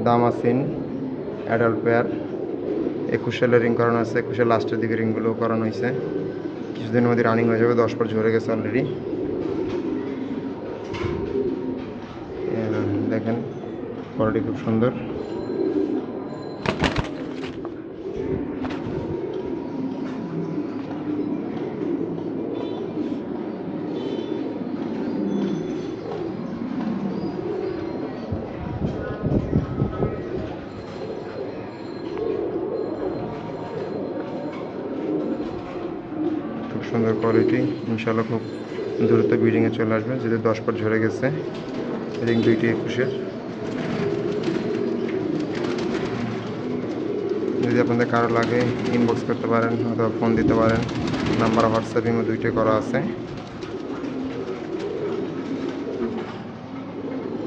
দামাসিন adult pair 21 সালে ring করানো আছে, 21 লাস্টের দিকে রিংগুলো করানো হয়েছে। কিছুদিনের মধ্যে রানিং হয়ে যাবে, 10 পর ঝরে গেছে অলরেডি। দেখেন কোয়ালিটি খুব সুন্দর। খুব সুন্দর কোয়ালিটি, ইনশাল্লাহ খুব দ্রুত ব্রিডিংয়ে চলে আসবে। যদি 10 পর ঝরে গেছে, রিং 2টি 21-এর। যদি আপনাদের কারো লাগে ইনবক্স করতে পারেন অথবা ফোন দিতে পারেন। নাম্বার হোয়াটসঅ্যাপ ইমো 2টি করা আছে।